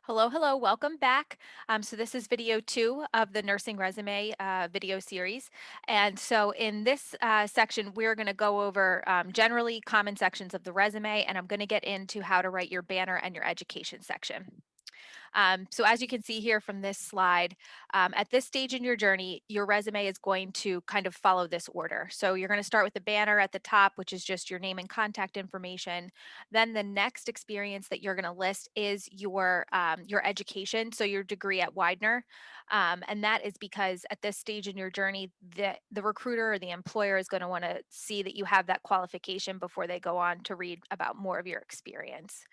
Hello, hello, welcome back. So this is video two of the nursing resume video series. And so in this section, we're going to go over generally common sections of the resume, and I'm going to get into how to write your banner and your education section. So as you can see here from this slide, at this stage in your journey, your resume is going to kind of follow this order. So you're going to start with the banner at the top, which is just your name and contact information. Then the next experience that you're going to list is your education, so your degree at Widener. And that is because at this stage in your journey, the recruiter or the employer is going to want to see that you have that qualification before they go on to read about more of your experience.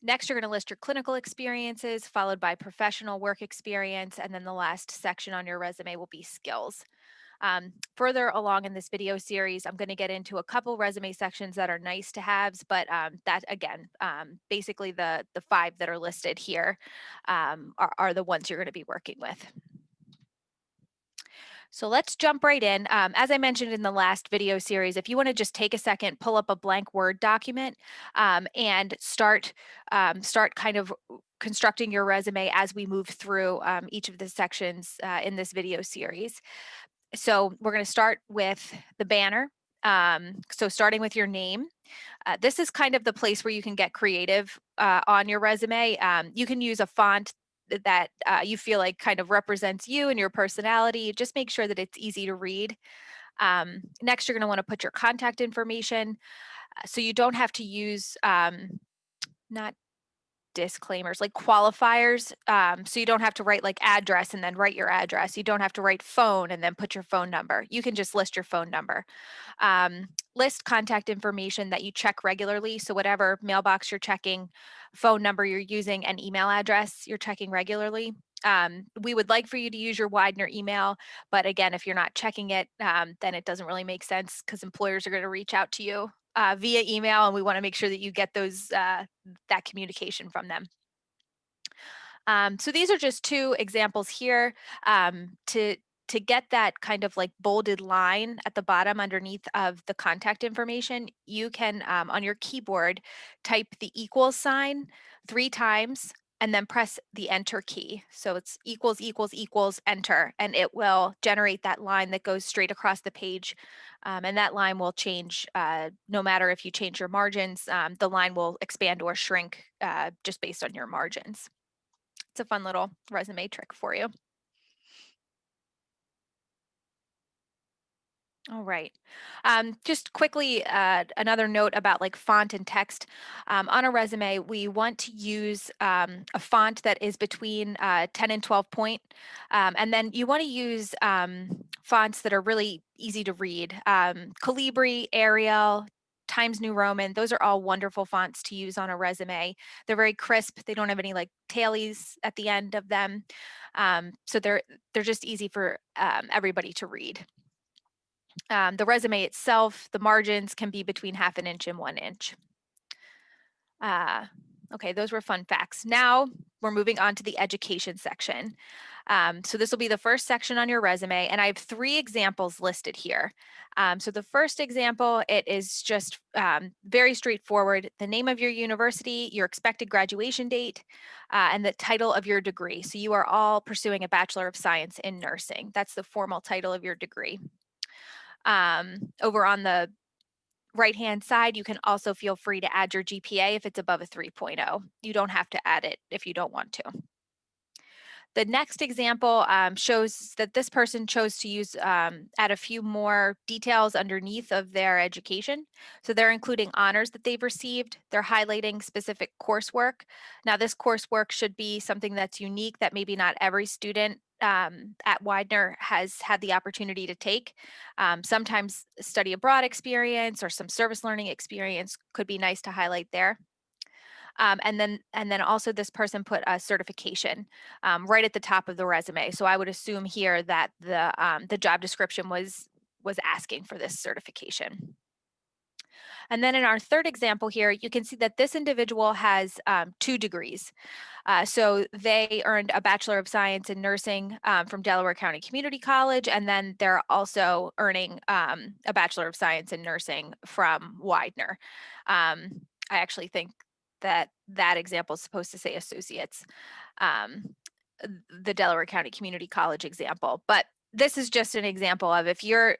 Next, you're going to list your clinical experiences, followed by professional work experience, and then the last section on your resume will be skills. Further along in this video series, I'm going to get into a couple resume sections that are nice to haves, but that again, basically the five that are listed here are the ones you're going to be working with. So let's jump right in. As I mentioned in the last video series, if you want to just take a second, pull up a blank Word document and start kind of constructing your resume as we move through each of the sections in this video series. So we're going to start with the banner. So starting with your name, this is kind of the place where you can get creative on your resume. You can use a font that you feel like kind of represents you and your personality. Just make sure that it's easy to read. Next, you're going to want to put your contact information. So you don't have to use not disclaimers, like qualifiers. So you don't have to write like address and then write your address. You don't have to write phone and then put your phone number. You can just list your phone number. List contact information that you check regularly. So whatever mailbox you're checking, phone number you're using, and email address you're checking regularly. We would like for you to use your Widener email, but again, if you're not checking it, then it doesn't really make sense because employers are going to reach out to you via email, and we want to make sure that you get those that communication from them. So these are just two examples here to get that kind of like bolded line at the bottom underneath of the contact information. You can on your keyboard type the equals sign 3 times and then press the enter key. So it's equals equals equals enter, and it will generate that line that goes straight across the page. And that line will change no matter if you change your margins. The line will expand or shrink just based on your margins. It's a fun little resume trick for you. All right. Just quickly, another note about like font and text. On a resume, we want to use a font that is between 10 and 12 point. And then you want to use fonts that are really easy to read. Calibri, Arial, Times New Roman, those are all wonderful fonts to use on a resume. They're very crisp. They don't have any like tailies at the end of them. So they're just easy for everybody to read. The resume itself, the margins can be between 1/2 inch and 1 inch. Uh, okay, those were fun facts. Now we're moving on to the education section. So this will be the first section on your resume, and I have 3 examples listed here. So the first example, it is just very straightforward. The name of your university, your expected graduation date, and the title of your degree. So you are all pursuing a Bachelor of Science in Nursing. That's the formal title of your degree. Over on the right-hand side, you can also feel free to add your GPA if it's above a 3.0. You don't have to add it if you don't want to. The next example shows that this person chose to add a few more details underneath of their education. So they're including honors that they've received. They're highlighting specific coursework. Now, this coursework should be something that's unique that maybe not every student at Widener has had the opportunity to take. Sometimes study abroad experience or some service learning experience could be nice to highlight there. And then also this person put a certification right at the top of the resume. So I would assume here that the job description was asking for this certification. And then in our third example here, you can see that this individual has 2 degrees. So they earned a Bachelor of Science in Nursing from Delaware County Community College, and then they're also earning a Bachelor of Science in Nursing from Widener. I actually think that that example is supposed to say associates, um, the Delaware County Community College example. But this is just an example of if you're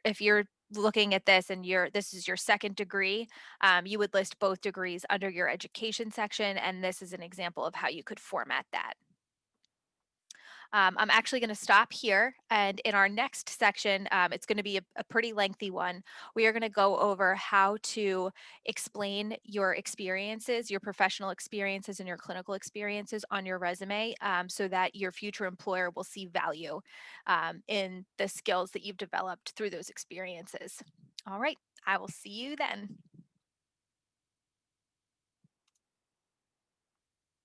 looking at this and this is your second degree, you would list both degrees under your education section, and this is an example of how you could format that. I'm actually going to stop here. And in our next section, it's going to be a pretty lengthy one. We are going to go over how to explain your experiences, your professional experiences, and your clinical experiences on your resume, so that your future employer will see value in the skills that you've developed through those experiences. All right. I will see you then.